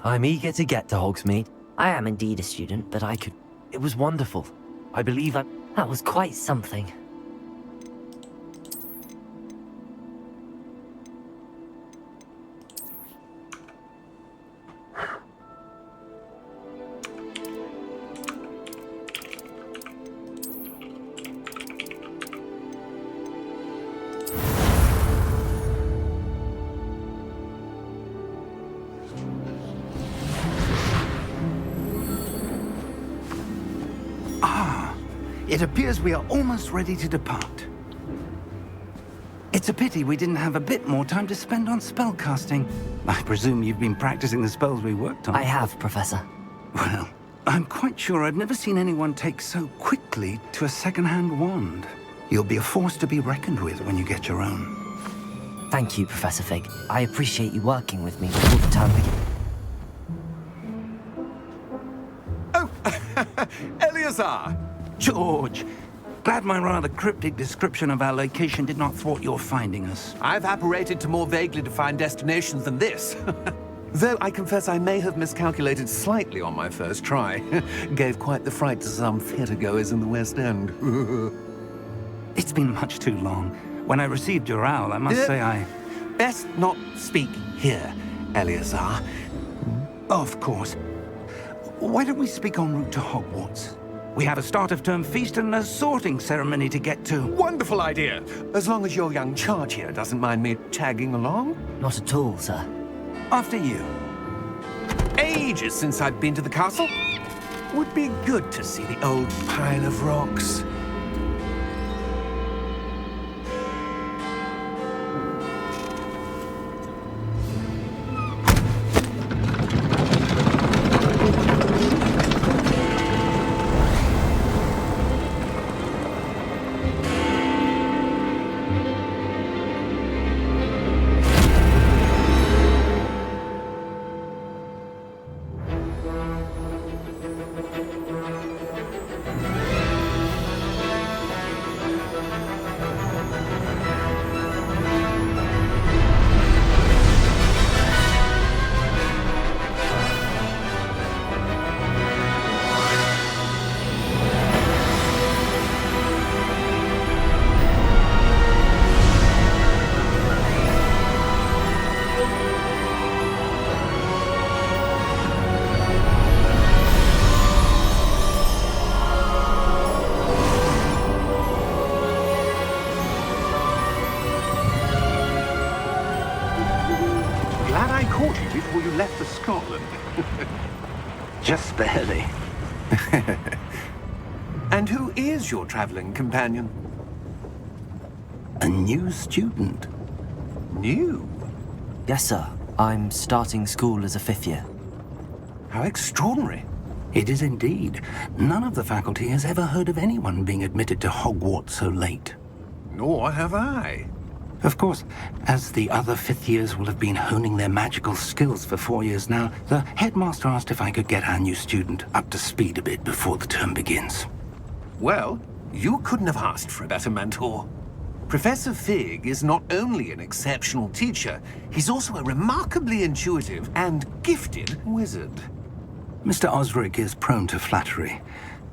I'm eager to get to Hogsmeade. I am indeed a student, but I could... It was wonderful. I believe I... That was quite something. It appears we are almost ready to depart. It's a pity we didn't have a bit more time to spend on spellcasting. I presume you've been practicing the spells we worked on. I have, Professor. Well, I'm quite sure I've never seen anyone take so quickly to a second-hand wand. You'll be a force to be reckoned with when you get your own. Thank you, Professor Fig. I appreciate you working with me before the term begins. Oh, Eleazar! George, glad my rather cryptic description of our location did not thwart your finding us. I've apparated to more vaguely defined destinations than this. Though I confess I may have miscalculated slightly on my first try. Gave quite the fright to some theatre-goers in the West End. It's been much too long. When I received your owl, I must say I... Best not speak here, Eleazar. Of course. Why don't we speak en route to Hogwarts? We have a start-of-term feast and a sorting ceremony to get to. Wonderful idea! As long as your young charge here doesn't mind me tagging along. Not at all, sir. After you. Ages since I've been to the castle. Would be good to see the old pile of rocks. Before you left for Scotland. Just barely. And who is your traveling companion? A new student. New? Yes, sir. I'm starting school as a 5th year. How extraordinary. It is indeed. None of the faculty has ever heard of anyone being admitted to Hogwarts so late. Nor have I. Of course, as the other 5th years will have been honing their magical skills for 4 years now, the headmaster asked if I could get our new student up to speed a bit before the term begins. Well, you couldn't have asked for a better mentor. Professor Fig is not only an exceptional teacher, he's also a remarkably intuitive and gifted wizard. Mr. Osric is prone to flattery.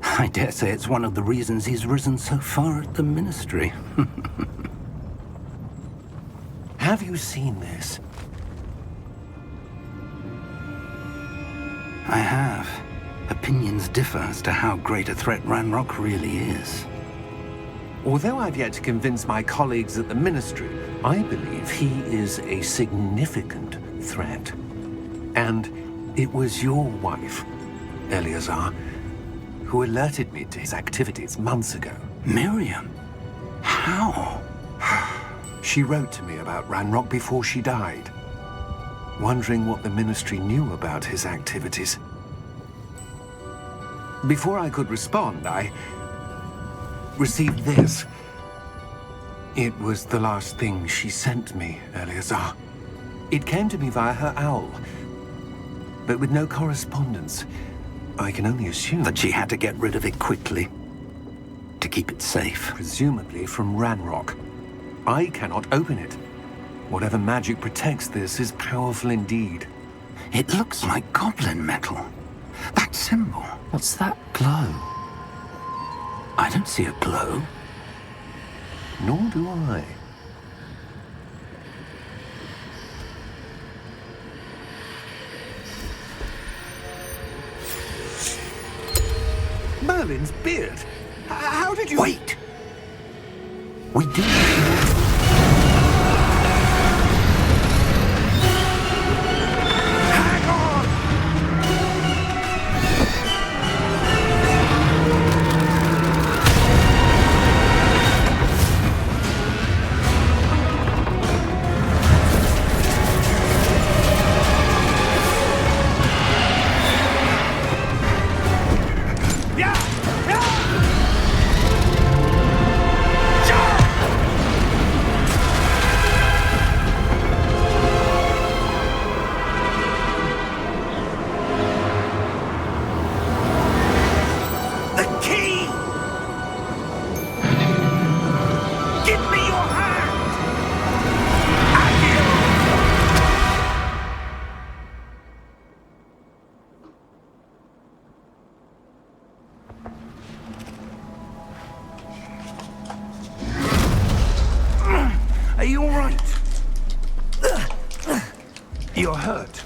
I dare say it's one of the reasons he's risen so far at the ministry. Have you seen this? I have. Opinions differ as to how great a threat Ranrock really is. Although I've yet to convince my colleagues at the Ministry, I believe he is a significant threat. And it was your wife, Eleazar, who alerted me to his activities months ago. Miriam? How? She wrote to me about Ranrock before she died, wondering what the Ministry knew about his activities. Before I could respond, I received this. It was the last thing she sent me, Eleazar. It came to me via her owl, but with no correspondence. I can only assume that she had to get rid of it quickly, to keep it safe. Presumably from Ranrock. I cannot open it. Whatever magic protects this is powerful indeed. It looks like goblin metal. That symbol. What's that glow? I don't see a glow. Nor do I. Merlin's beard. How did you... Wait! We do... Hang on! Are you all right? You're hurt.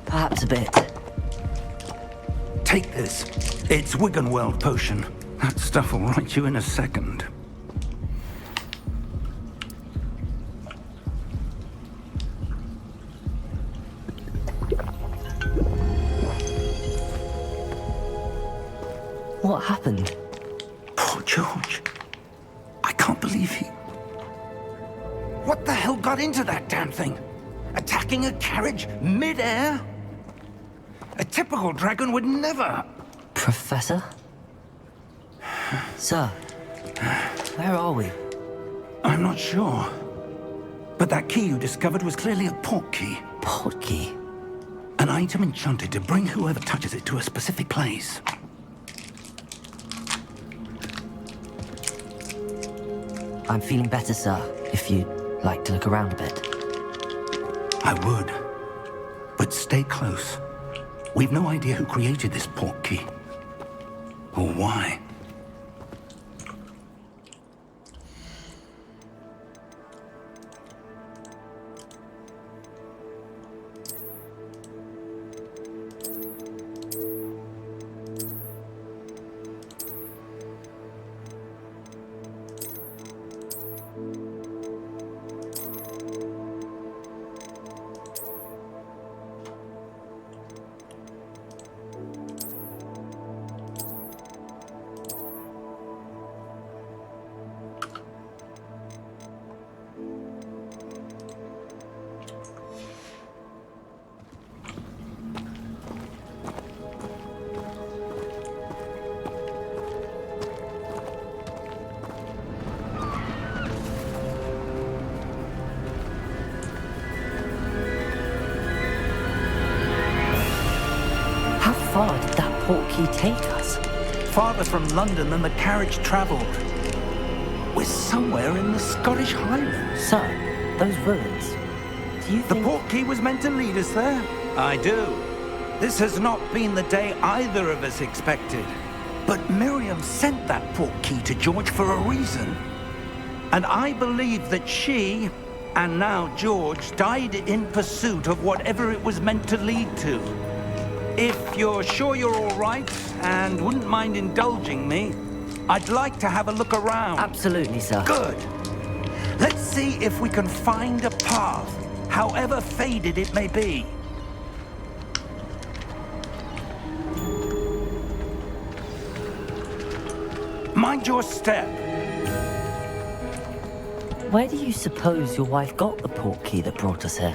Perhaps a bit. Take this. It's Wiggenweld potion. That stuff will right you in a second. What happened? Poor George. I can't believe he... What the hell got into that damn thing? Attacking a carriage mid-air? A typical dragon would never... Professor? Sir, where are we? I'm not sure. But that key you discovered was clearly a port key. Port key? An item enchanted to bring whoever touches it to a specific place. I'm feeling better, sir, if you'd like to look around a bit. I would. But stay close. We've no idea who created this port key. Or why. How far did that port key take us? Farther from London than the carriage travelled. We're somewhere in the Scottish Highlands. Sir, those ruins. Do you The think... port key was meant to lead us there? I do. This has not been the day either of us expected. But Miriam sent that port key to George for a reason. And I believe that she, and now George, died in pursuit of whatever it was meant to lead to. If you're sure you're all right, and wouldn't mind indulging me, I'd like to have a look around. Absolutely, sir. Good. Let's see if we can find a path, however faded it may be. Mind your step. Where do you suppose your wife got the port key that brought us here?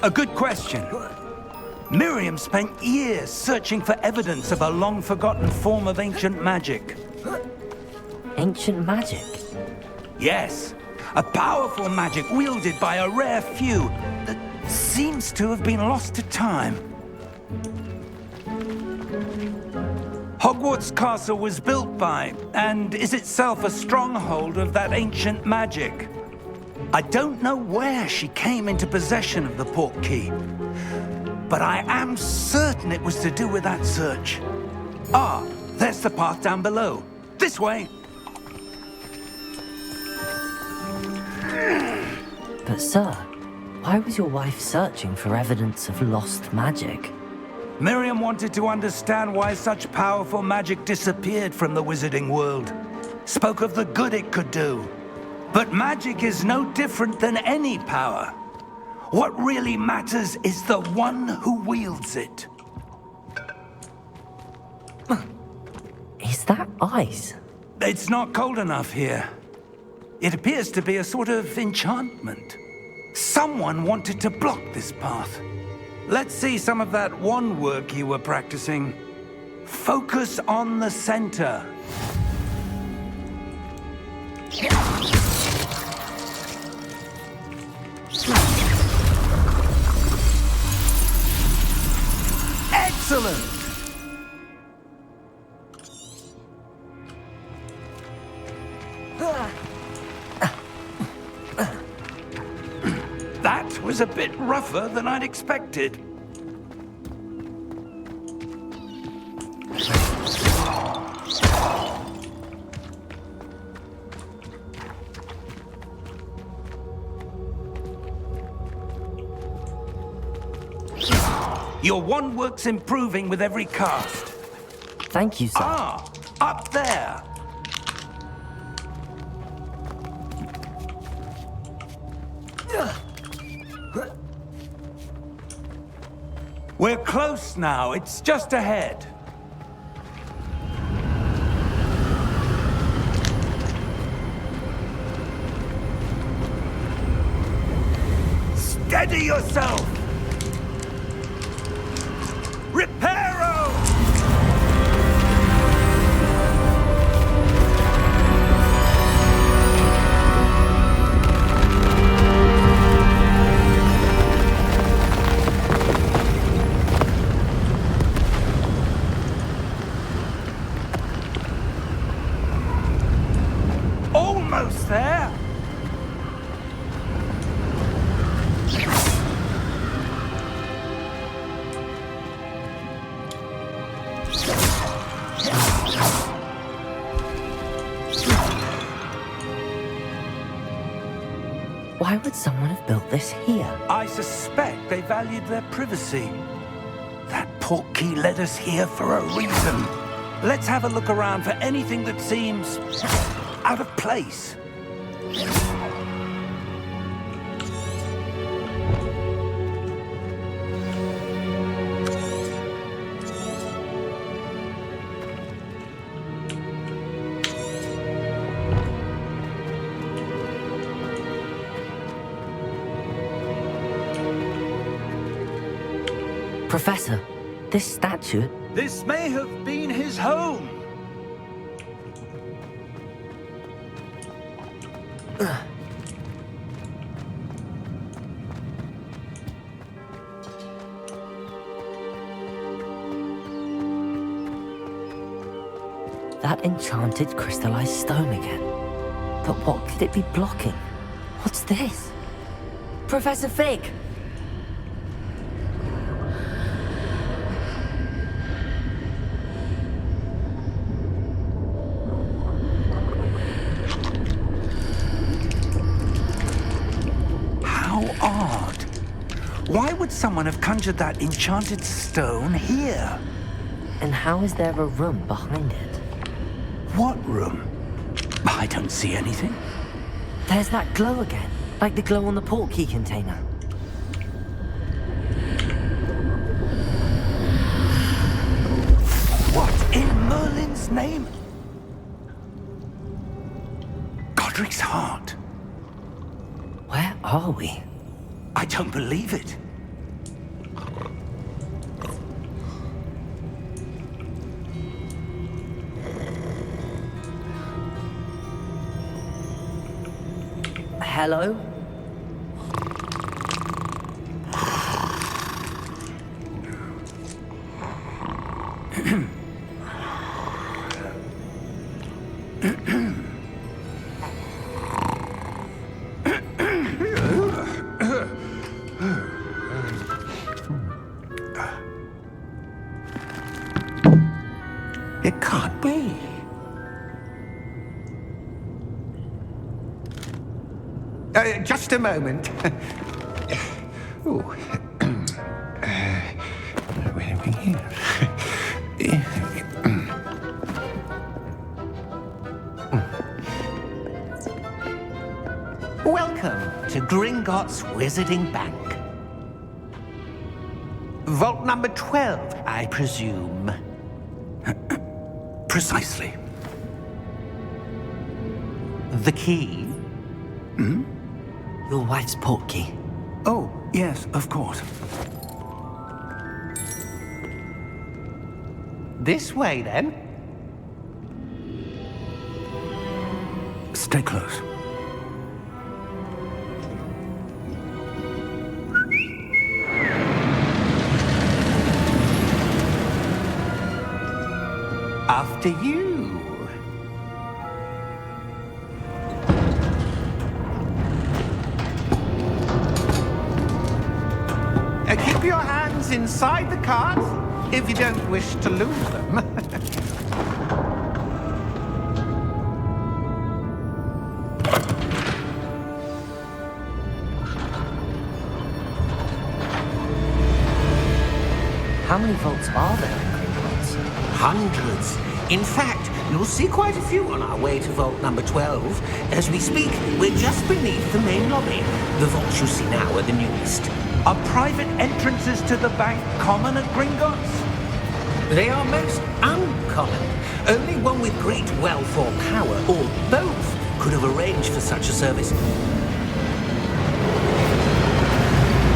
A good question. Miriam spent years searching for evidence of a long-forgotten form of ancient magic. Ancient magic? Yes, a powerful magic wielded by a rare few that seems to have been lost to time. Hogwarts Castle was built by, and is itself a stronghold of that ancient magic. I don't know where she came into possession of the port key, but I am certain it was to do with that search. Ah, there's the path down below. This way. But sir, why was your wife searching for evidence of lost magic? Miriam wanted to understand why such powerful magic disappeared from the wizarding world. Spoke of the good it could do. But magic is no different than any power. What really matters is the one who wields it. Is that ice? It's not cold enough here. It appears to be a sort of enchantment. Someone wanted to block this path. Let's see some of that wand work you were practicing. Focus on the center. Excellent! That was a bit rougher than I'd expected. Your wand work's improving with every cast. Thank you, sir. Ah, up there. We're close now. It's just ahead. Steady yourself! Reparo! Almost there! Why would someone have built this here? I suspect they valued their privacy. That portkey led us here for a reason. Let's have a look around for anything that seems out of place. Professor, this statue... This may have been his home. That enchanted crystallized stone again. But what could it be blocking? What's this? Professor Fig! Odd. Why would someone have conjured that enchanted stone here? And how is there a room behind it? What room? I don't see anything. There's that glow again, like the glow on the portkey container. What in Merlin's name? Godric's heart. Where are we? I don't believe it. Hello? Just a moment. Ooh. Where are we here? Welcome to Gringotts Wizarding Bank. Vault number 12, I presume. Precisely. The key? Your wife's portkey. Oh, yes, of course. This way, then. Stay close. After you. Keep your hands inside the cart if you don't wish to lose them. How many vaults are there in Gringotts? Hundreds. In fact, you'll see quite a few on our way to vault number 12. As we speak, we're just beneath the main lobby. The vaults you see now are the newest. Are private entrances to the bank common at Gringotts? They are most uncommon. Only one with great wealth or power, or both, could have arranged for such a service.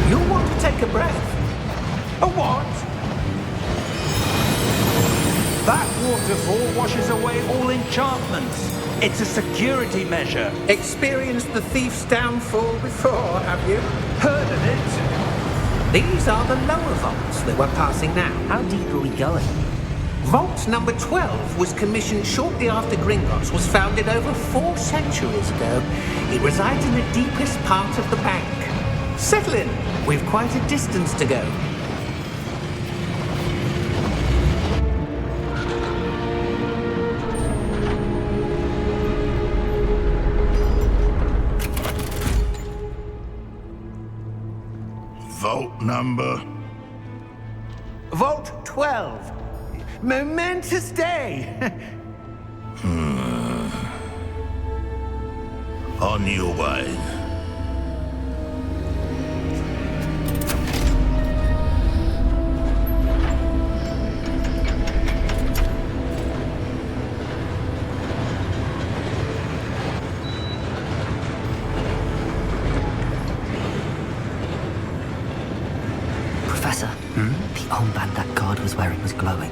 You'll want to take a breath. A what? That waterfall washes away all enchantments. It's a security measure. Experienced the thief's downfall before, have you? Heard of it? These are the lower vaults that we're passing now. How deep are we going? Vault number 12 was commissioned shortly after Gringotts was founded over 4 centuries ago. It resides in the deepest part of the bank. Settle in. We've quite a distance to go. Vault number? Vault 12. Momentous day. On your way. Professor, the armband that guard was wearing was glowing.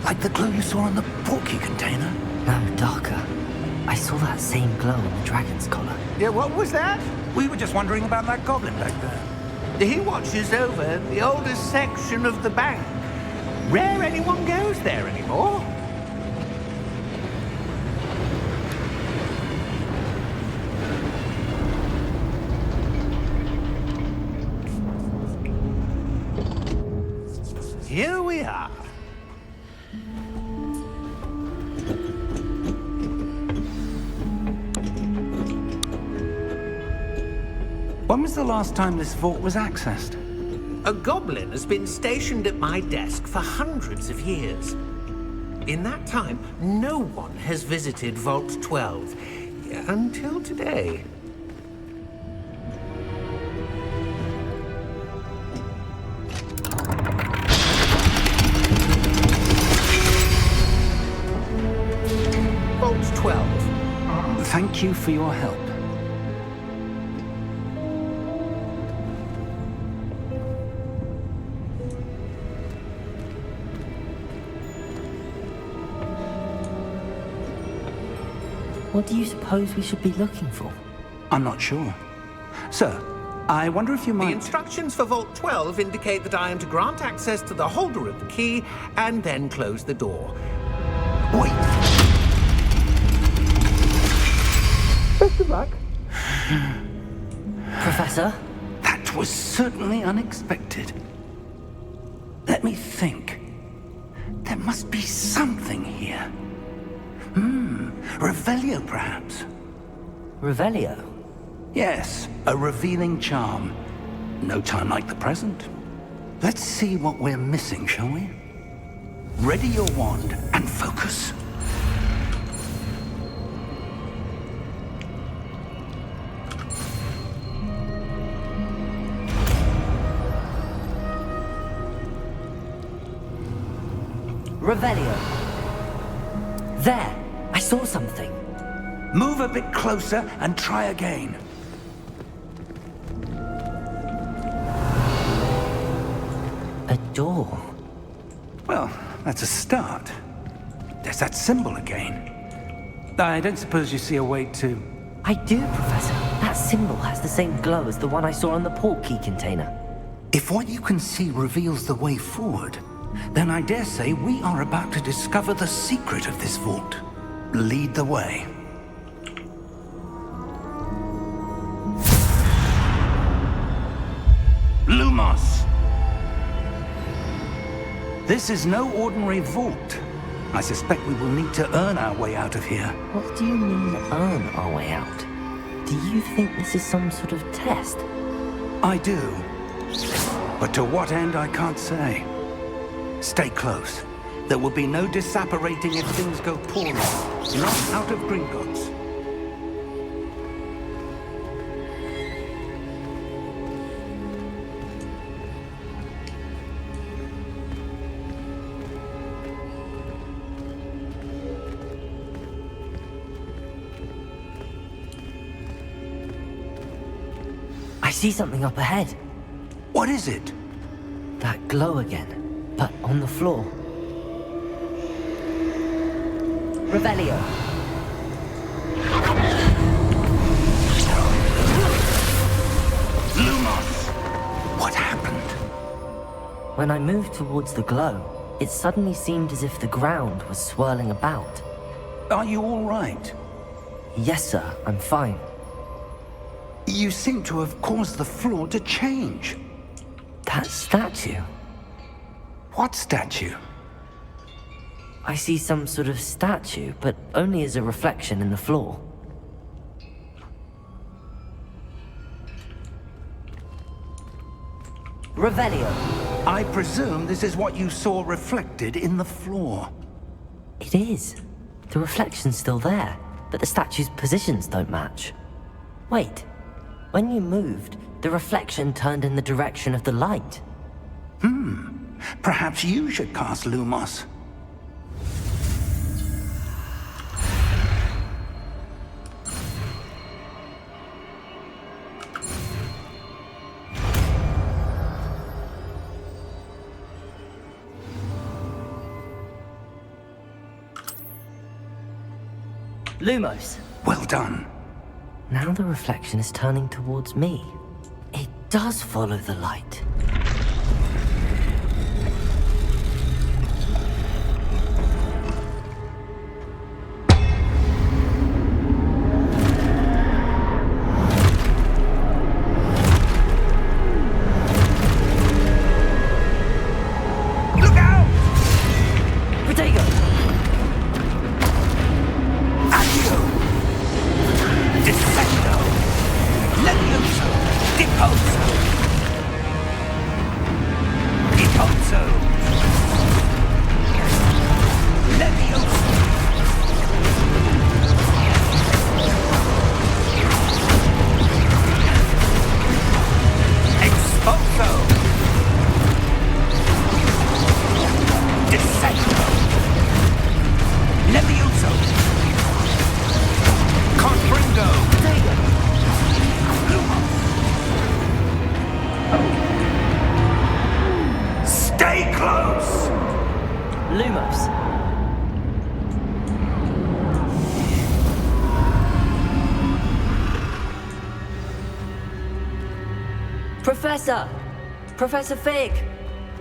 Like the glow you saw on the portkey container? No, darker. I saw that same glow on the dragon's collar. Yeah, what was that? We were just wondering about that goblin back there. He watches over the oldest section of the bank. Rare anyone goes there anymore. Here we are. When was the last time this vault was accessed? A goblin has been stationed at my desk for hundreds of years. In that time, no one has visited Vault 12 until today. Vault 12. Thank you for your help. What do you suppose we should be looking for? I'm not sure. Sir, I wonder if you The might... instructions for Vault 12 indicate that I am to grant access to the holder of the key and then close the door. Wait. Best of luck. Professor? That was certainly unexpected. Let me think. There must be something here. Revelio, perhaps. Revelio? Yes, a revealing charm. No time like the present. Let's see what we're missing, shall we? Ready your wand and focus. Revelio. There, I saw something. Move a bit closer and try again. A door. Well, that's a start. There's that symbol again. I don't suppose you see a way to... I do, Professor. That symbol has the same glow as the one I saw on the port key container. If what you can see reveals the way forward, then I dare say we are about to discover the secret of this vault. Lead the way. Lumos! This is no ordinary vault. I suspect we will need to earn our way out of here. What do you mean, earn our way out? Do you think this is some sort of test? I do. But to what end, I can't say. Stay close. There will be no disapparating if things go poorly. Not out of Gringotts. I see something up ahead. What is it? That glow again, but on the floor. Revelio. Lumos! What happened? When I moved towards the glow, it suddenly seemed as if the ground was swirling about. Are you all right? Yes, sir, I'm fine. You seem to have caused the floor to change. That statue? What statue? I see some sort of statue, but only as a reflection in the floor. Revelio. I presume this is what you saw reflected in the floor. It is. The reflection's still there, but the statue's positions don't match. Wait. When you moved, the reflection turned in the direction of the light. Perhaps you should cast Lumos. Lumos. Well done. Now the reflection is turning towards me. It does follow the light. Look out! Protego! Accio! Descendo! Levioso! Deposo! Deposo! Levioso! Exposo! Descendo! Levioso! Confringo! Stay close! Lumos. Professor! Professor Fig!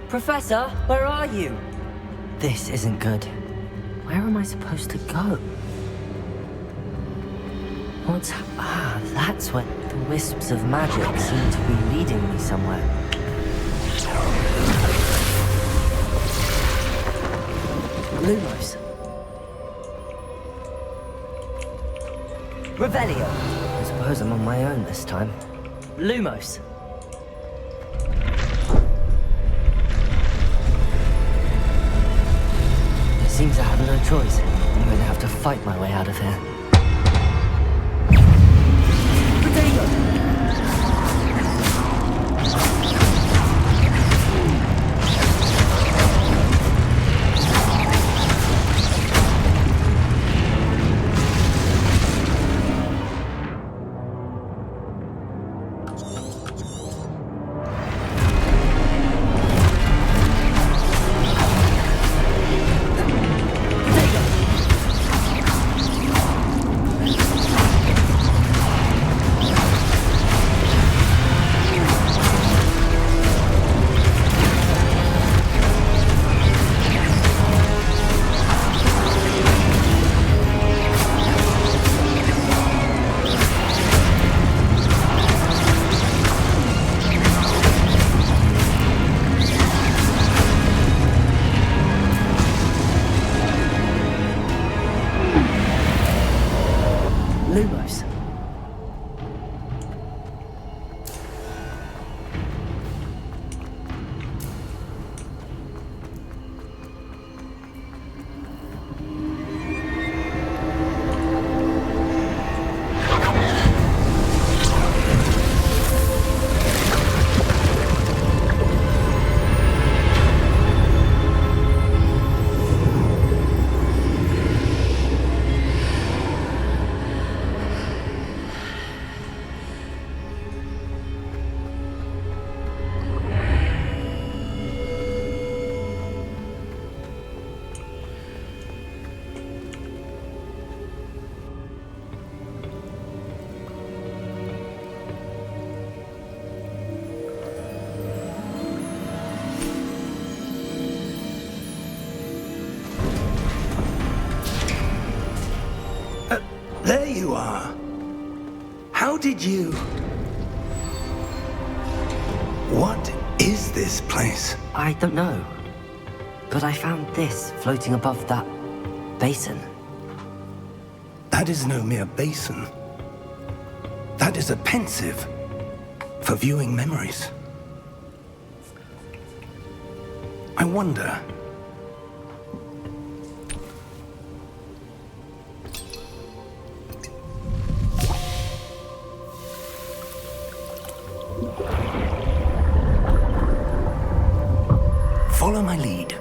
Professor, where are you? This isn't good. Where am I supposed to go? That's where the wisps of magic seem to be leading me somewhere. Lumos. Revelio. I suppose I'm on my own this time. Lumos. It seems I have no choice. I'm going to have to fight my way out of here. Lumos. There you are. How did you... What is this place? I don't know. But I found this floating above that basin. That is no mere basin. That is a pensive for viewing memories. I wonder... Follow my lead.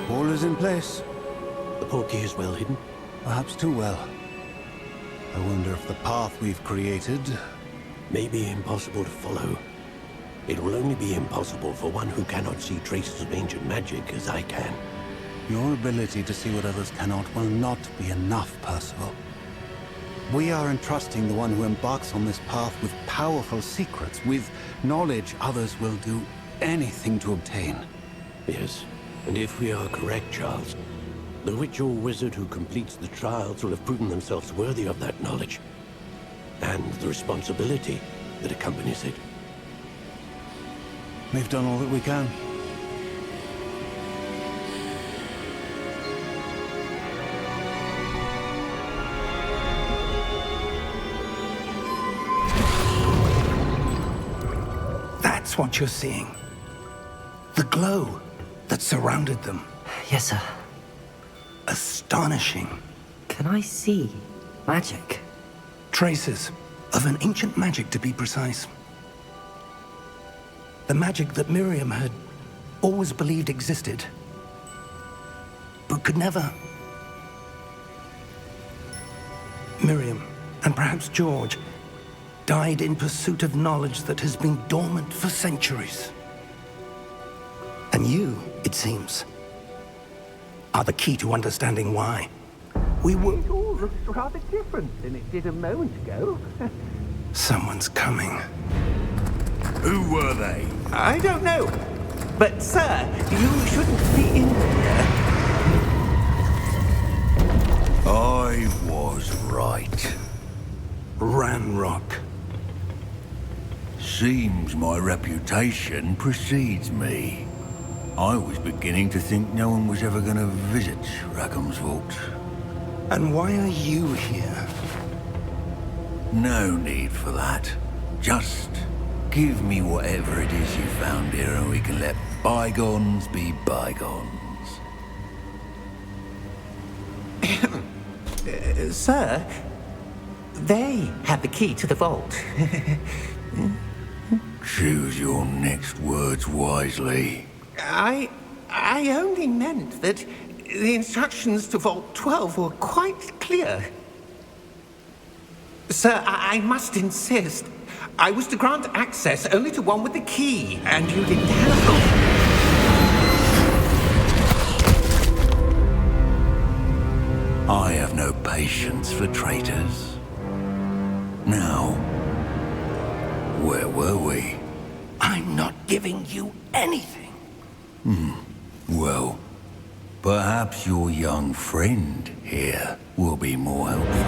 All is in place. The portkey is well hidden. Perhaps too well. I wonder if the path we've created... May be impossible to follow. It will only be impossible for one who cannot see traces of ancient magic as I can. Your ability to see what others cannot will not be enough, Percival. We are entrusting the one who embarks on this path with powerful secrets, with knowledge others will do anything to obtain. Yes, and if we are correct, Charles, the witch or wizard who completes the trials will have proven themselves worthy of that knowledge, and the responsibility that accompanies it. We've done all that we can. That's what you're seeing. The glow that surrounded them. Yes, sir. Astonishing. Can I see magic? Traces of an ancient magic, to be precise. The magic that Miriam had always believed existed, but could never. Miriam, and perhaps George, died in pursuit of knowledge that has been dormant for centuries. And you, it seems, are the key to understanding why. We were... It all looks rather different than it did a moment ago. Someone's coming. Who were they? I don't know. But, sir, you shouldn't be in here. I was right. Ranrock. Seems my reputation precedes me. I was beginning to think no one was ever going to visit Rackham's vault. And why are you here? No need for that. Just give me whatever it is you found here and we can let bygones be bygones. Sir, they had the key to the vault. Choose your next words wisely. I only meant that the instructions to Vault 12 were quite clear. Sir, I must insist. I was to grant access only to one with the key, and you didn't have them. I have no patience for traitors. Now, where were we? I'm not giving you anything. Well, perhaps your young friend here will be more helpful.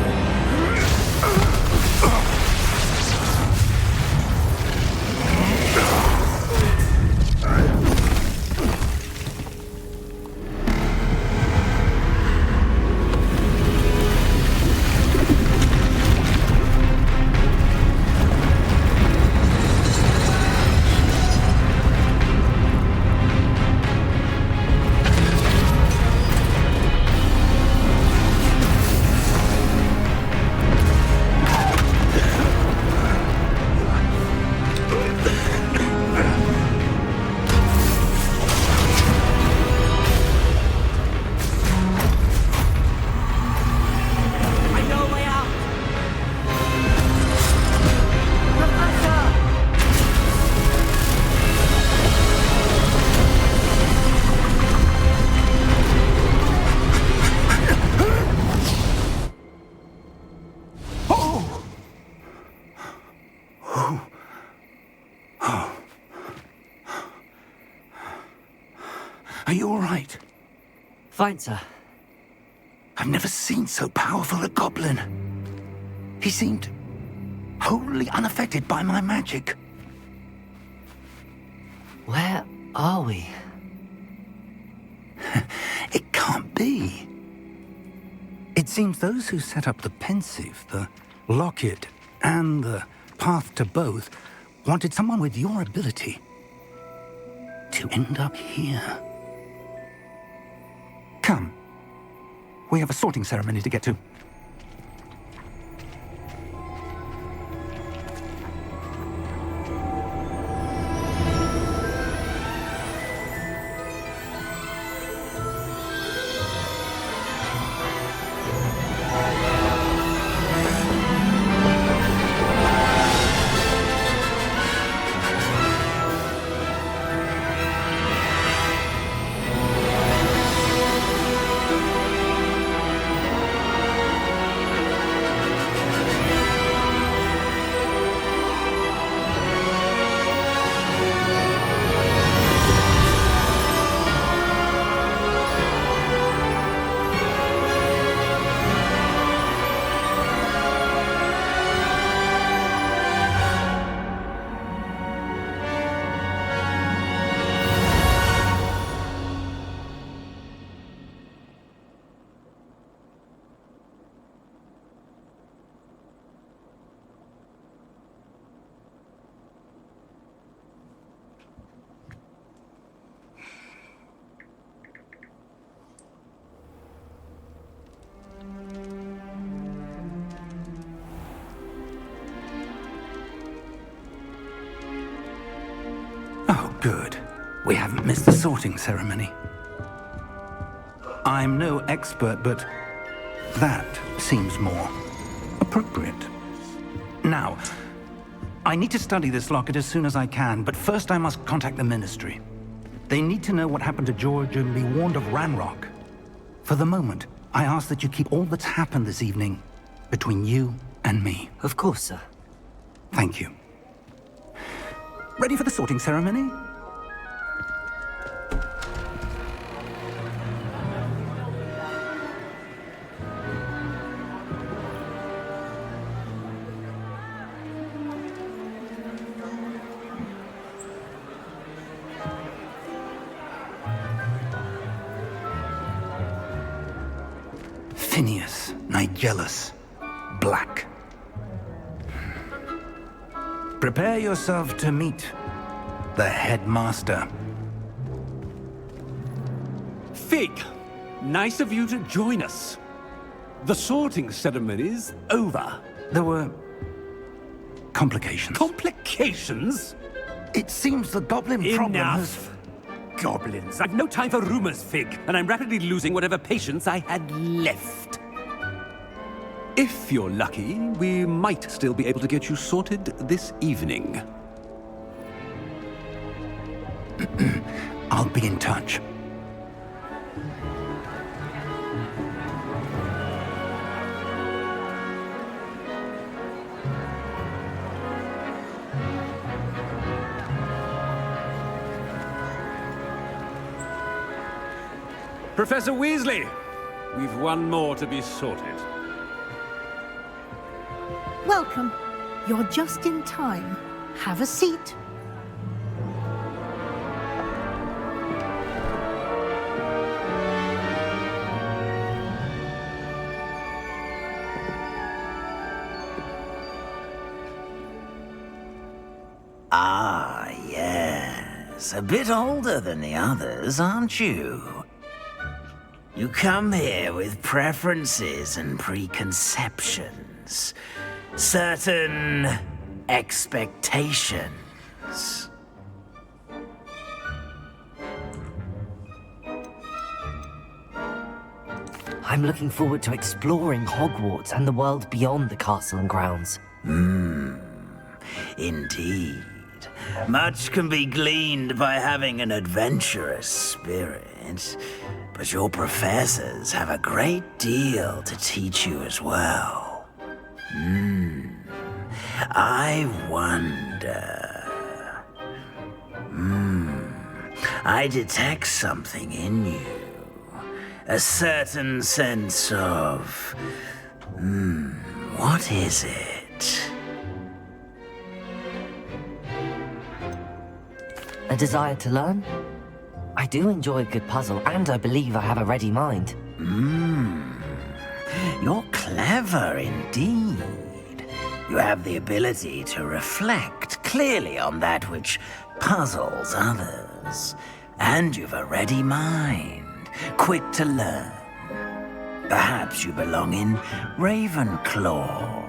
Are you all right? Fine, sir. I've never seen so powerful a goblin. He seemed wholly unaffected by my magic. Where are we? It can't be. It seems those who set up the pensive, the locket, and the path to both wanted someone with your ability to end up here. Come. We have a sorting ceremony to get to. Oh, good. We haven't missed the sorting ceremony. I'm no expert, but that seems more appropriate. Now, I need to study this locket as soon as I can, but first I must contact the Ministry. They need to know what happened to George and be warned of Ranrock. For the moment, I ask that you keep all that's happened this evening between you and me. Of course, sir. Thank you. Ready for the sorting ceremony? Phineas, Nigellus, Black. Prepare yourself to meet the headmaster. Fig, nice of you to join us. The sorting ceremony's over. There were complications. Complications? It seems the goblin problem has... Enough! Goblins. I've no time for rumors, Fig, and I'm rapidly losing whatever patience I had left. If you're lucky, we might still be able to get you sorted this evening. I'll be in touch. Professor Weasley, we've one more to be sorted. Welcome. You're just in time. Have a seat. Ah, yes. A bit older than the others, aren't you? You come here with preferences and preconceptions. Certain expectations. I'm looking forward to exploring Hogwarts and the world beyond the castle and grounds. Indeed. Much can be gleaned by having an adventurous spirit, but your professors have a great deal to teach you as well. I wonder... I detect something in you. A certain sense of... what is it? A desire to learn? I do enjoy a good puzzle, and I believe I have a ready mind. You're clever indeed. You have the ability to reflect clearly on that which puzzles others. And you've a ready mind, quick to learn. Perhaps you belong in Ravenclaw.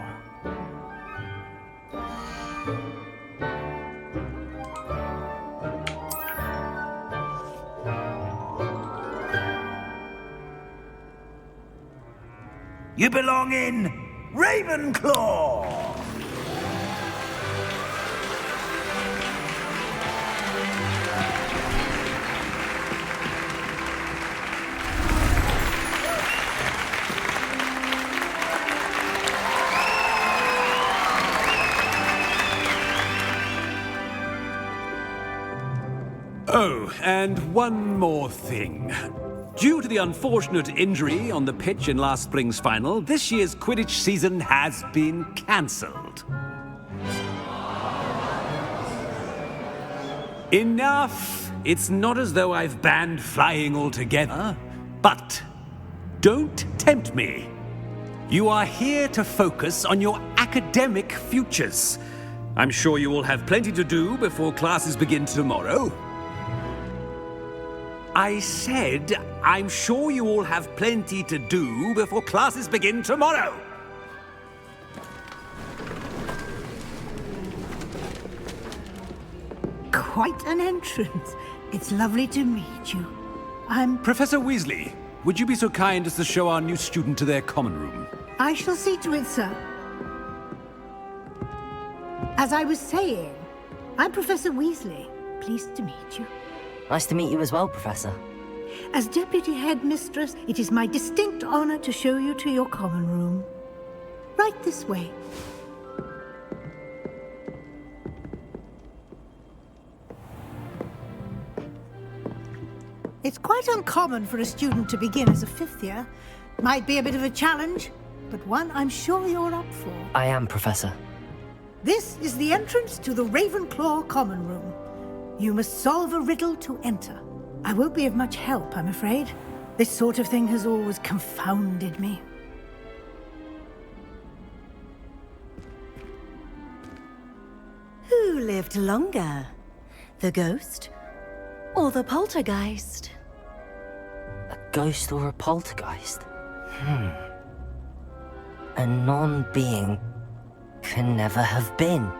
You belong in Ravenclaw! Oh, and one more thing. Due to the unfortunate injury on the pitch in last spring's final, this year's Quidditch season has been cancelled. Enough! It's not as though I've banned flying altogether, but don't tempt me. You are here to focus on your academic futures. I'm sure you will have plenty to do before classes begin tomorrow. I said, I'm sure you all have plenty to do before classes begin tomorrow. Quite an entrance. It's lovely to meet you. Professor Weasley, would you be so kind as to show our new student to their common room? I shall see to it, sir. As I was saying, I'm Professor Weasley. Pleased to meet you. Nice to meet you as well, Professor. As Deputy Headmistress, it is my distinct honor to show you to your common room. Right this way. It's quite uncommon for a student to begin as a fifth year. Might be a bit of a challenge, but one I'm sure you're up for. I am, Professor. This is the entrance to the Ravenclaw Common Room. You must solve a riddle to enter. I won't be of much help, I'm afraid. This sort of thing has always confounded me. Who lived longer? The ghost or the poltergeist? A ghost or a poltergeist? A non-being can never have been.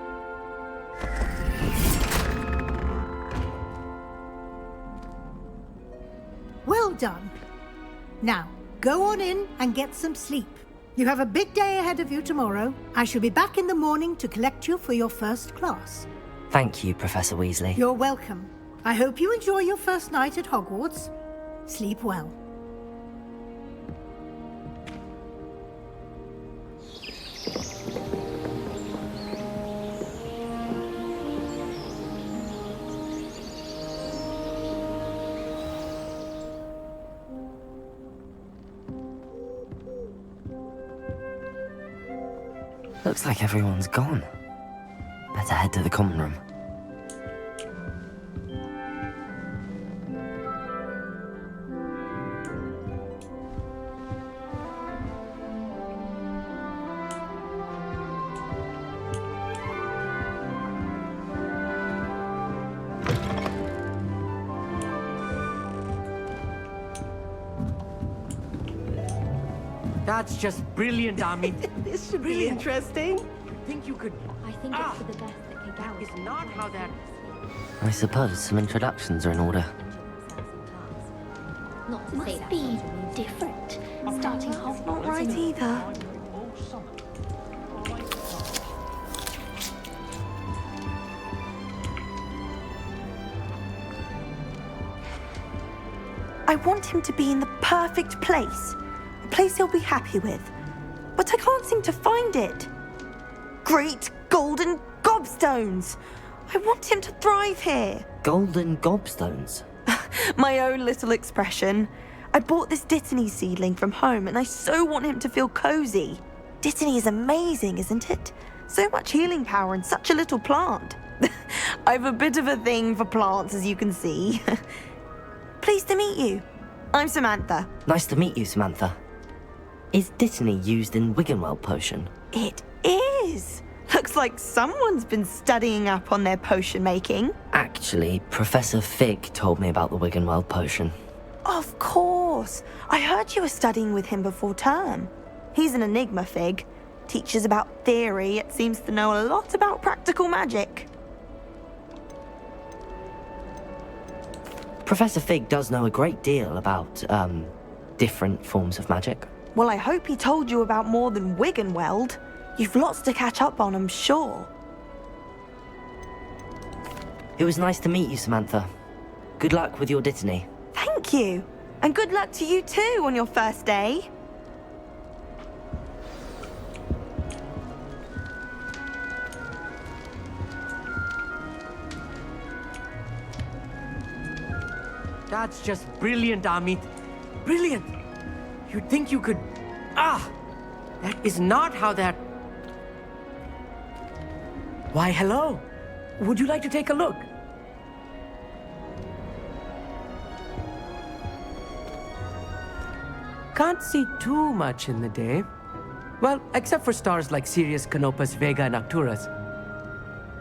Well done. Now, go on in and get some sleep. You have a big day ahead of you tomorrow. I shall be back in the morning to collect you for your first class. Thank you, Professor Weasley. You're welcome. I hope you enjoy your first night at Hogwarts. Sleep well. Looks like everyone's gone. Better head to the common room. That's just brilliant, Amd. This should be interesting. Think you could... I think it's for the best that Kagawa is not how that... I suppose some introductions are in order. Not to say Must that be different. Starting Hogwarts not right either. I want him to be in the perfect place. A place he'll be happy with. But I can't seem to find it. Great golden gobstones! I want him to thrive here. Golden gobstones? My own little expression. I bought this Dittany seedling from home and I so want him to feel cozy. Dittany is amazing, isn't it? So much healing power in such a little plant. I've a bit of a thing for plants, as you can see. Pleased to meet you. I'm Samantha. Nice to meet you, Samantha. Is Dittany used in Wiggenweld potion? It is. Looks like someone's been studying up on their potion making. Actually, Professor Fig told me about the Wiggenweld potion. Of course. I heard you were studying with him before term. He's an enigma, Fig. Teaches about theory, yet seems to know a lot about practical magic. Professor Fig does know a great deal about, different forms of magic. Well, I hope he told you about more than Wiggenweld. You've lots to catch up on, I'm sure. It was nice to meet you, Samantha. Good luck with your Dittany. Thank you. And good luck to you too on your first day. That's just brilliant, Amd. Brilliant! You'd think you could... That is not how that... Why, hello. Would you like to take a look? Can't see too much in the day. Well, except for stars like Sirius, Canopus, Vega, and Arcturus.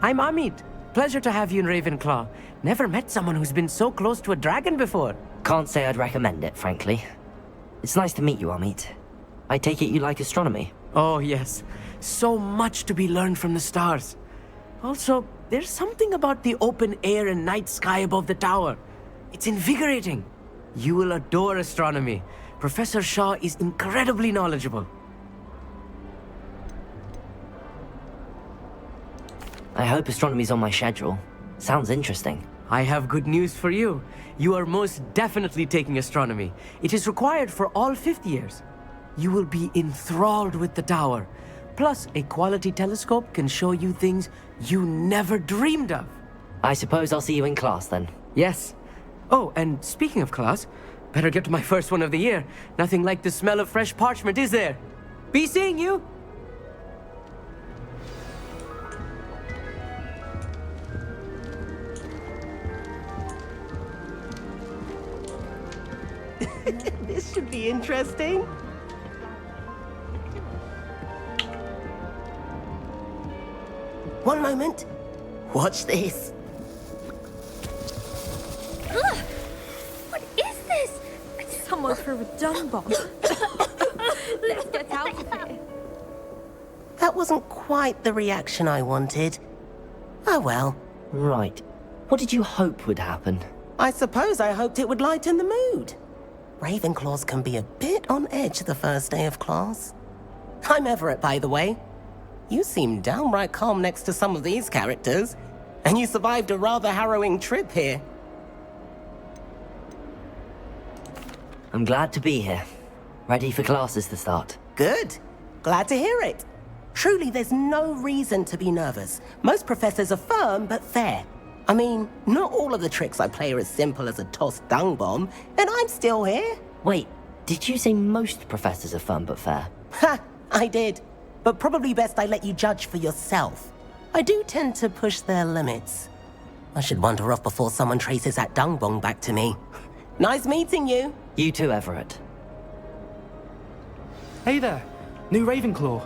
I'm Amd. Pleasure to have you in Ravenclaw. Never met someone who's been so close to a dragon before. Can't say I'd recommend it, frankly. It's nice to meet you, Amd. I take it you like astronomy? Oh, yes. So much to be learned from the stars. Also, there's something about the open air and night sky above the tower. It's invigorating. You will adore astronomy. Professor Shaw is incredibly knowledgeable. I hope astronomy's on my schedule. Sounds interesting. I have good news for you. You are most definitely taking astronomy. It is required for all fifth years. You will be enthralled with the tower. Plus, a quality telescope can show you things you never dreamed of. I suppose I'll see you in class then. Yes. Oh, and speaking of class, better get to my first one of the year. Nothing like the smell of fresh parchment, is there? Be seeing you! This should be interesting. One moment. Watch this. Ugh! What is this? Someone threw a dung bomb. Let's get out of here. That wasn't quite the reaction I wanted. Oh well. Right. What did you hope would happen? I suppose I hoped it would lighten the mood. Ravenclaws can be a bit on edge the first day of class. I'm Everett, by the way. You seem downright calm next to some of these characters, and you survived a rather harrowing trip here. I'm glad to be here. Ready for classes to start. Good. Glad to hear it. Truly, there's no reason to be nervous. Most professors are firm but fair. I mean, not all of the tricks I play are as simple as a tossed dung bomb, and I'm still here. Wait, did you say most professors are fun but fair? Ha! I did. But probably best I let you judge for yourself. I do tend to push their limits. I should wander off before someone traces that dung bomb back to me. Nice meeting you. You too, Everett. Hey there, new Ravenclaw.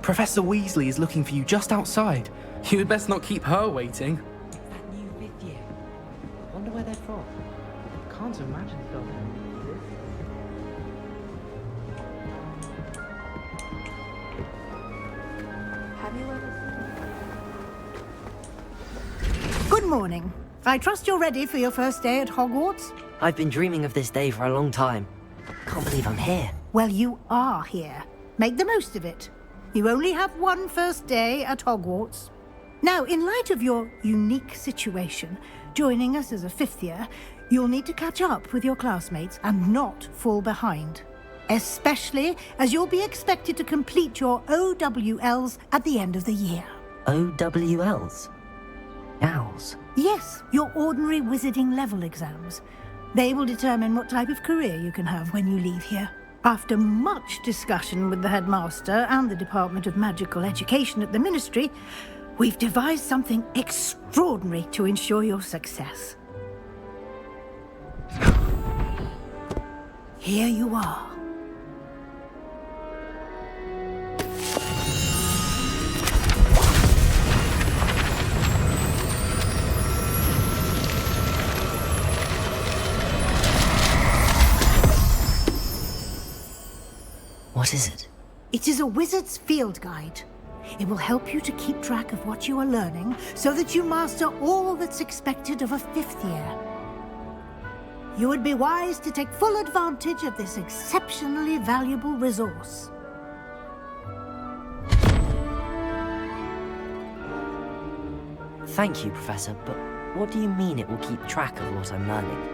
Professor Weasley is looking for you just outside. You'd best not keep her waiting. That new fifth year. Wonder where they're from. Can't imagine so. Have you ever... Good morning. I trust you're ready for your first day at Hogwarts? I've been dreaming of this day for a long time. Can't believe I'm here. Well, you are here. Make the most of it. You only have one first day at Hogwarts. Now, in light of your unique situation, joining us as a fifth year, you'll need to catch up with your classmates and not fall behind. Especially as you'll be expected to complete your OWLs at the end of the year. OWLs? Owls? Yes, your ordinary wizarding level exams. They will determine what type of career you can have when you leave here. After much discussion with the headmaster and the Department of Magical Education at the Ministry, we've devised something extraordinary to ensure your success. Here you are. What is it? It is a wizard's field guide. It will help you to keep track of what you are learning so that you master all that's expected of a fifth year. You would be wise to take full advantage of this exceptionally valuable resource. Thank you, Professor, but what do you mean it will keep track of what I'm learning?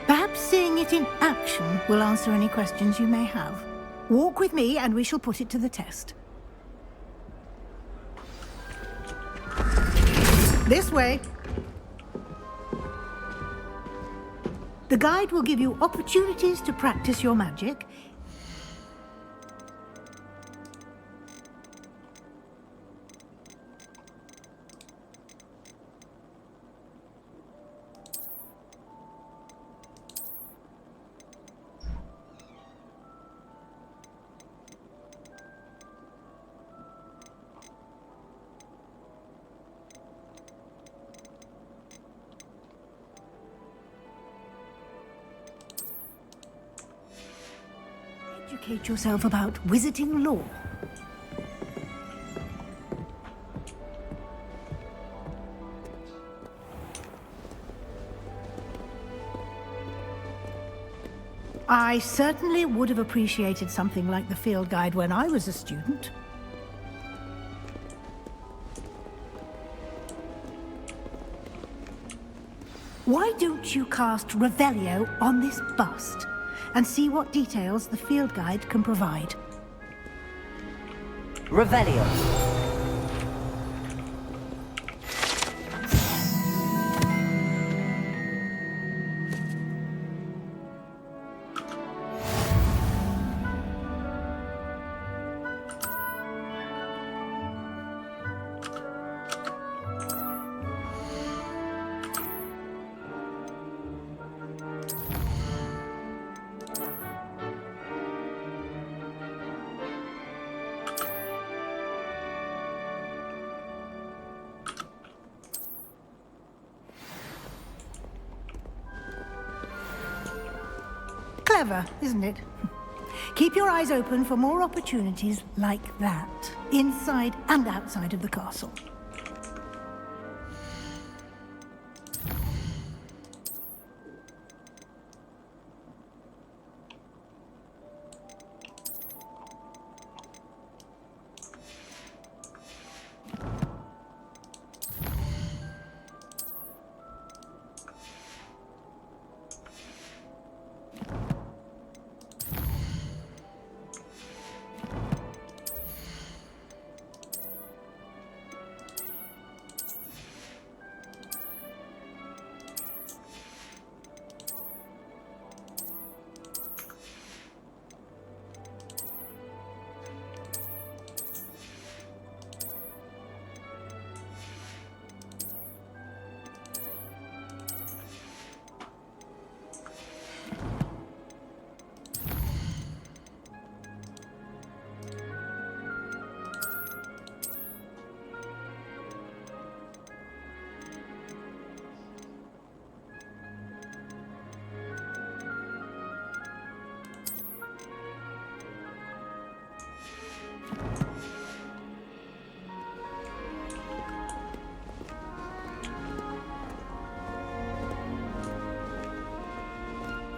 Perhaps seeing it in action will answer any questions you may have. Walk with me and we shall put it to the test. This way. The guide will give you opportunities to practice your magic. Educate yourself about wizarding law. I certainly would have appreciated something like the field guide when I was a student. Why don't you cast Revelio on this bust and see what details the field guide can provide? Revelio. Clever, isn't it? Keep your eyes open for more opportunities like that, inside and outside of the castle.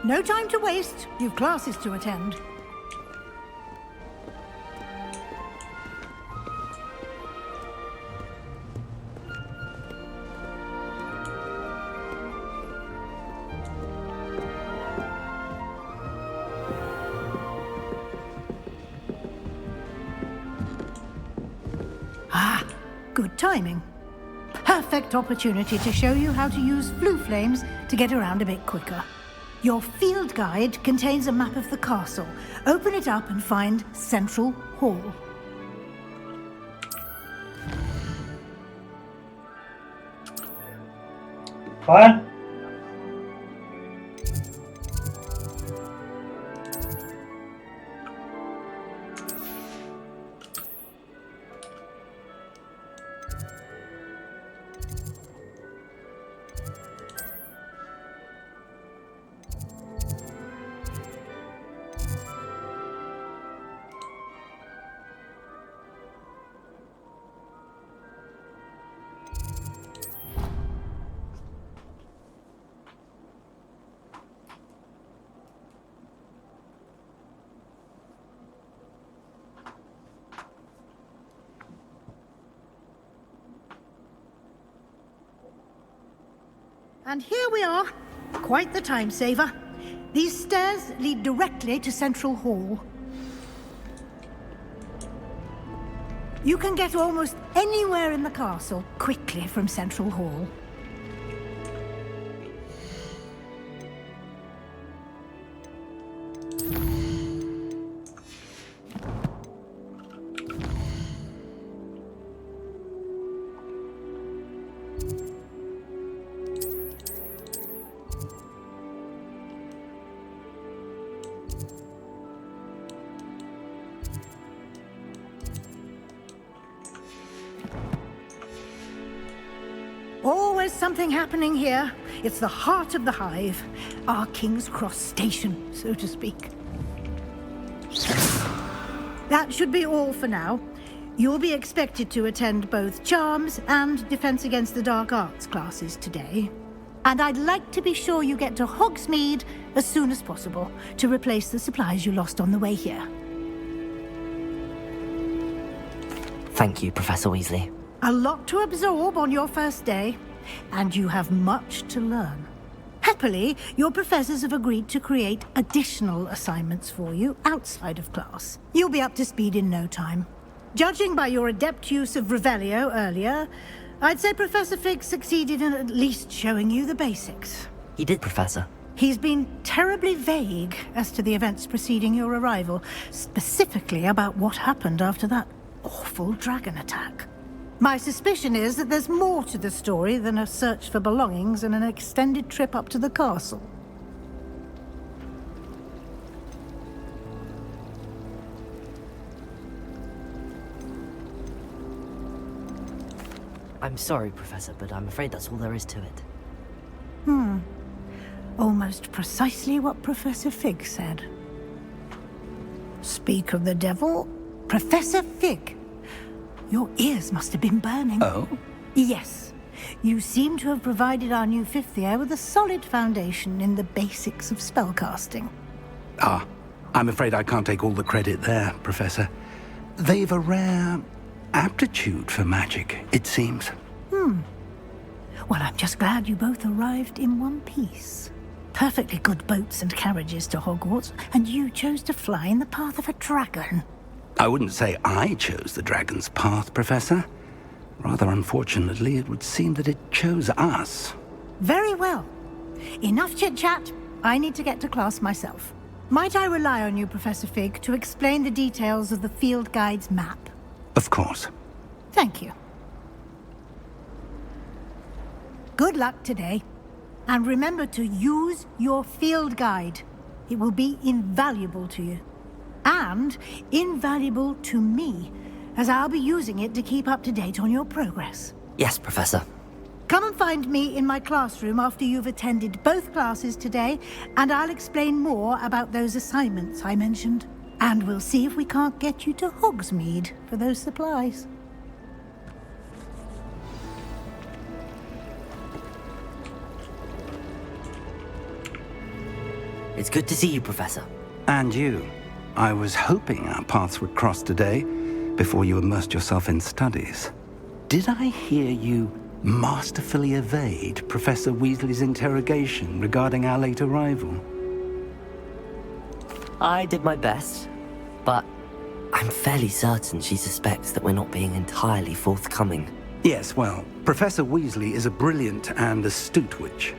No time to waste. You've classes to attend. Ah, good timing. Perfect opportunity to show you how to use flue flames to get around a bit quicker. Your field guide contains a map of the castle. Open it up and find Central Hall. Fire. And here we are. Quite the time saver. These stairs lead directly to Central Hall. You can get almost anywhere in the castle quickly from Central Hall. Always something happening here. It's the heart of the hive. Our King's Cross station, so to speak. That should be all for now. You'll be expected to attend both Charms and Defense Against the Dark Arts classes today. And I'd like to be sure you get to Hogsmeade as soon as possible to replace the supplies you lost on the way here. Thank you, Professor Weasley. A lot to absorb on your first day, and you have much to learn. Happily, your professors have agreed to create additional assignments for you outside of class. You'll be up to speed in no time. Judging by your adept use of Revelio earlier, I'd say Professor Fig succeeded in at least showing you the basics. He did, Professor. He's been terribly vague as to the events preceding your arrival, specifically about what happened after that awful dragon attack. My suspicion is that there's more to the story than a search for belongings and an extended trip up to the castle. I'm sorry, Professor, but I'm afraid that's all there is to it. Almost precisely what Professor Fig said. Speak of the devil, Professor Fig. Your ears must have been burning. Oh? Yes. You seem to have provided our new fifth year with a solid foundation in the basics of spellcasting. Ah, I'm afraid I can't take all the credit there, Professor. They've a rare aptitude for magic, it seems. Well, I'm just glad you both arrived in one piece. Perfectly good boats and carriages to Hogwarts, and you chose to fly in the path of a dragon. I wouldn't say I chose the dragon's path, Professor. Rather unfortunately, it would seem that it chose us. Very well. Enough chit-chat. I need to get to class myself. Might I rely on you, Professor Fig, to explain the details of the field guide's map? Of course. Thank you. Good luck today. And remember to use your field guide. It will be invaluable to you. And invaluable to me, as I'll be using it to keep up to date on your progress. Yes, Professor. Come and find me in my classroom after you've attended both classes today, and I'll explain more about those assignments I mentioned. And we'll see if we can't get you to Hogsmeade for those supplies. It's good to see you, Professor. And you. I was hoping our paths would cross today, before you immersed yourself in studies. Did I hear you masterfully evade Professor Weasley's interrogation regarding our late arrival? I did my best, but I'm fairly certain she suspects that we're not being entirely forthcoming. Yes, well, Professor Weasley is a brilliant and astute witch.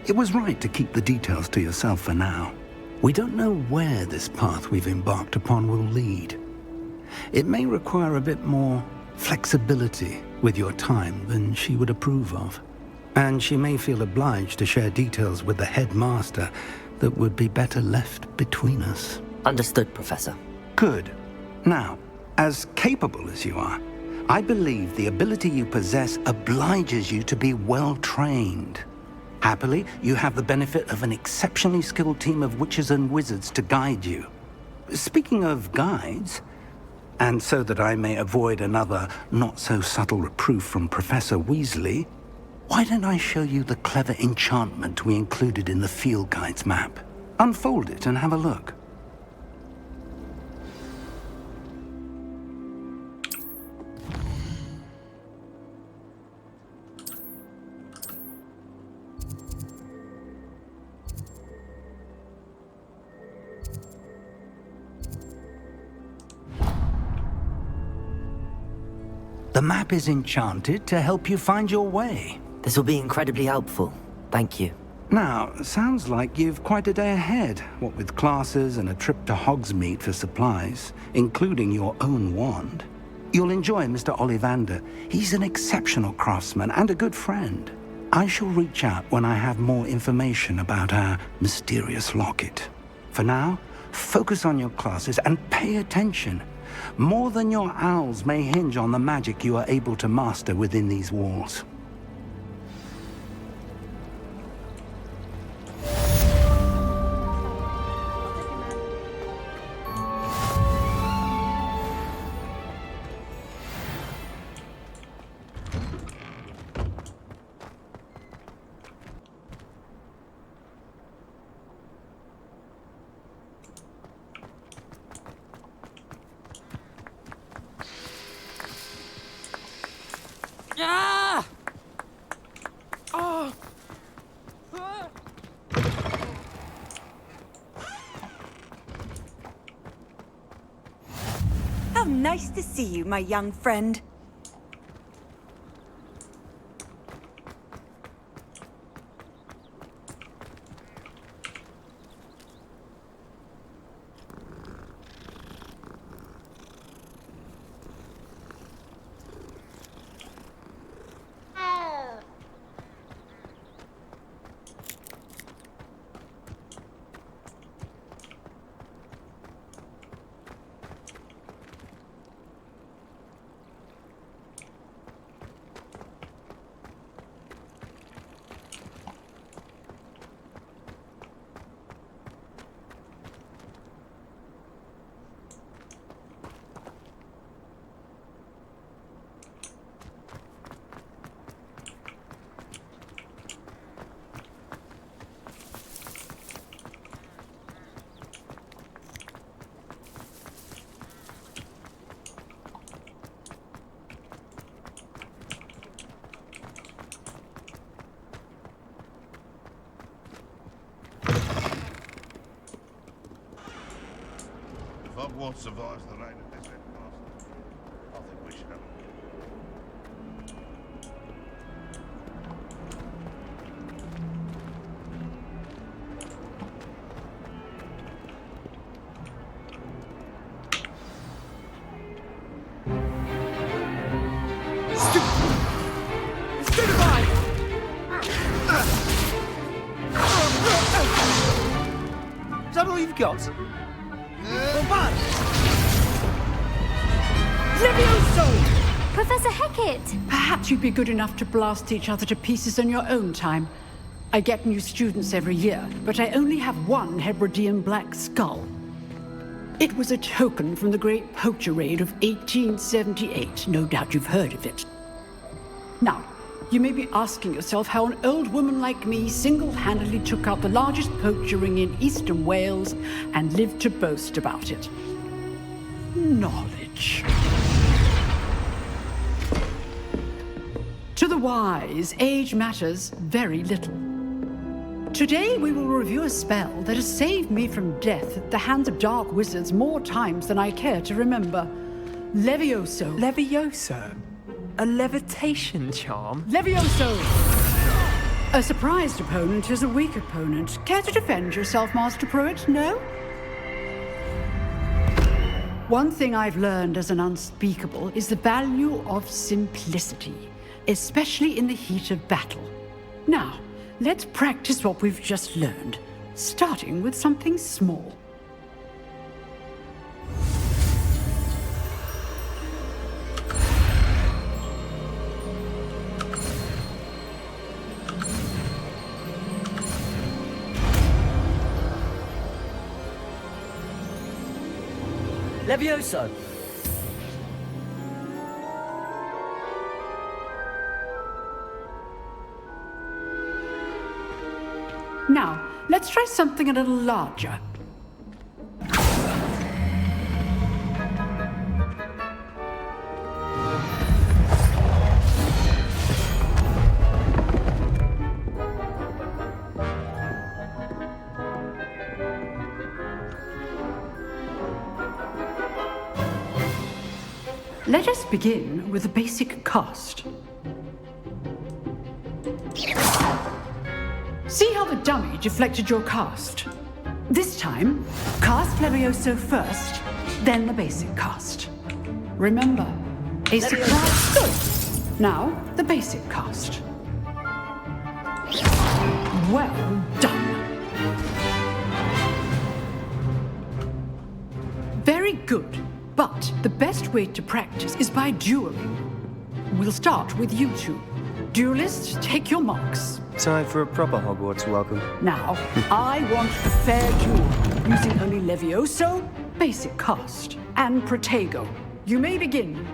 It was right to keep the details to yourself for now. We don't know where this path we've embarked upon will lead. It may require a bit more flexibility with your time than she would approve of. And she may feel obliged to share details with the headmaster that would be better left between us. Understood, Professor. Good. Now, as capable as you are, I believe the ability you possess obliges you to be well trained. Happily, you have the benefit of an exceptionally skilled team of witches and wizards to guide you. Speaking of guides, and so that I may avoid another not-so-subtle reproof from Professor Weasley, why don't I show you the clever enchantment we included in the field guide's map? Unfold it and have a look. The map is enchanted to help you find your way. This will be incredibly helpful. Thank you. Now, sounds like you've quite a day ahead, what with classes and a trip to Hogsmeade for supplies, including your own wand. You'll enjoy Mr. Ollivander. He's an exceptional craftsman and a good friend. I shall reach out when I have more information about our mysterious locket. For now, focus on your classes and pay attention. More than your owls may hinge on the magic you are able to master within these walls. Ah! Oh! How nice to see you, my young friend. Hogwarts survives the reign of this headmaster. I think we should have Is that all you've got? Bombard! Levioso! Professor Hecat! Perhaps you'd be good enough to blast each other to pieces in your own time. I get new students every year, but I only have one Hebridean black skull. It was a token from the Great Poacher Raid of 1878. No doubt you've heard of it. Now, you may be asking yourself how an old woman like me single-handedly took out the largest poacher ring in eastern Wales and lived to boast about it. Knowledge. To the wise, age matters very little. Today we will review a spell that has saved me from death at the hands of dark wizards more times than I care to remember. Levioso. Levioso? A levitation charm? Levioso! A surprised opponent is a weak opponent. Care to defend yourself, Master Pruitt? No? One thing I've learned as an unspeakable is the value of simplicity, especially in the heat of battle. Now, let's practice what we've just learned, starting with something small. Levioso! Now, let's try something a little larger. Let us begin with the basic cast. See how the dummy deflected your cast? This time, cast Levioso first, then the basic cast. Remember, a surprise. Good. Now, the basic cast. Well done. Very good. But the best way to practice is by dueling. We'll start with you two. Duelists, take your marks. Time for a proper Hogwarts welcome. Now, I want a fair duel, using only Levioso, basic cast, and Protego. You may begin.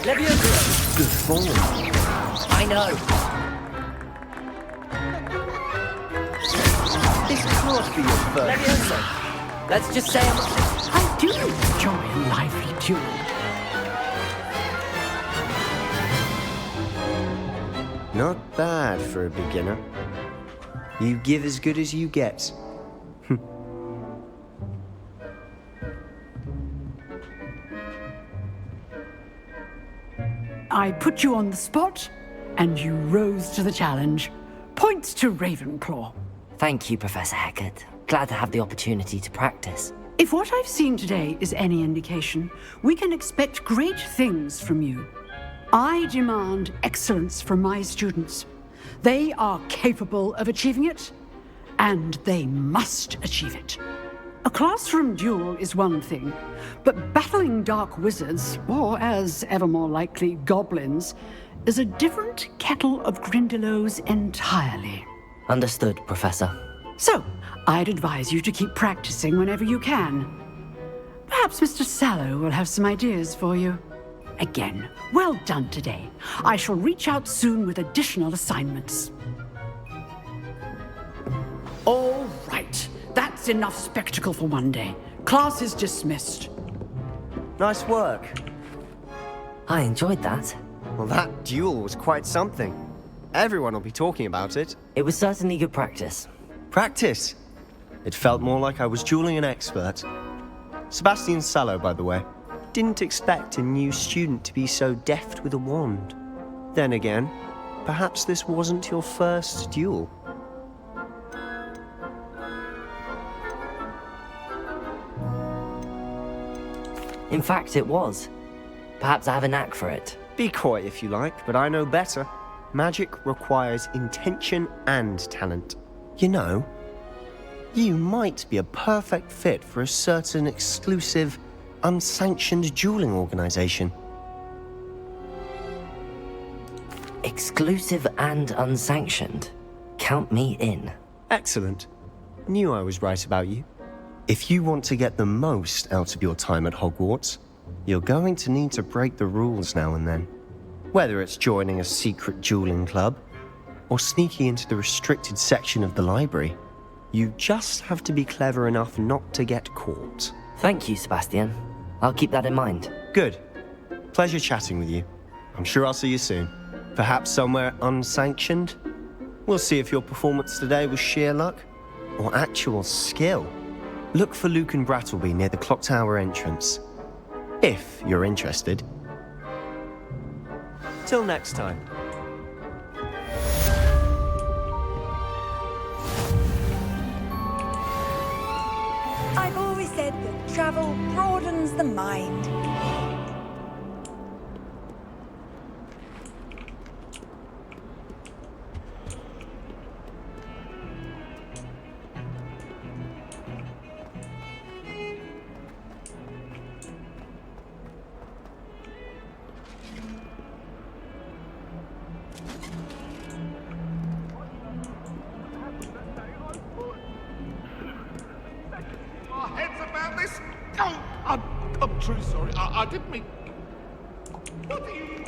Levioso! Good form. I know. This can't be your first. Levioso! Let's just say I do enjoy a lively duel. Not bad for a beginner. You give as good as you get. I put you on the spot, and you rose to the challenge. Points to Ravenclaw. Thank you, Professor Hecat. Glad to have the opportunity to practice. If what I've seen today is any indication, we can expect great things from you. I demand excellence from my students. They are capable of achieving it, and they must achieve it. A classroom duel is one thing, but battling dark wizards, or as ever more likely, goblins, is a different kettle of Grindylows entirely. Understood, Professor. So, I'd advise you to keep practicing whenever you can. Perhaps Mr. Sallow will have some ideas for you. Again, well done today. I shall reach out soon with additional assignments. All right. That's enough spectacle for one day. Class is dismissed. Nice work. I enjoyed that. Well, that duel was quite something. Everyone will be talking about it. It was certainly good practice. Practice. It felt more like I was dueling an expert. Sebastian Sallow, by the way. Didn't expect a new student to be so deft with a wand. Then again, perhaps this wasn't your first duel. In fact, it was. Perhaps I have a knack for it. Be coy if you like, but I know better. Magic requires intention and talent. You know, you might be a perfect fit for a certain exclusive, unsanctioned dueling organization. Exclusive and unsanctioned. Count me in. Excellent. Knew I was right about you. If you want to get the most out of your time at Hogwarts, you're going to need to break the rules now and then. Whether it's joining a secret dueling club, or sneaking into the restricted section of the library, you just have to be clever enough not to get caught. Thank you, Sebastian. I'll keep that in mind. Good. Pleasure chatting with you. I'm sure I'll see you soon. Perhaps somewhere unsanctioned? We'll see if your performance today was sheer luck, or actual skill. Look for Luke and Brattleby near the clock tower entrance. If you're interested. Till next time. I've always said that travel broadens the mind. I'm truly sorry. I didn't mean... What do you...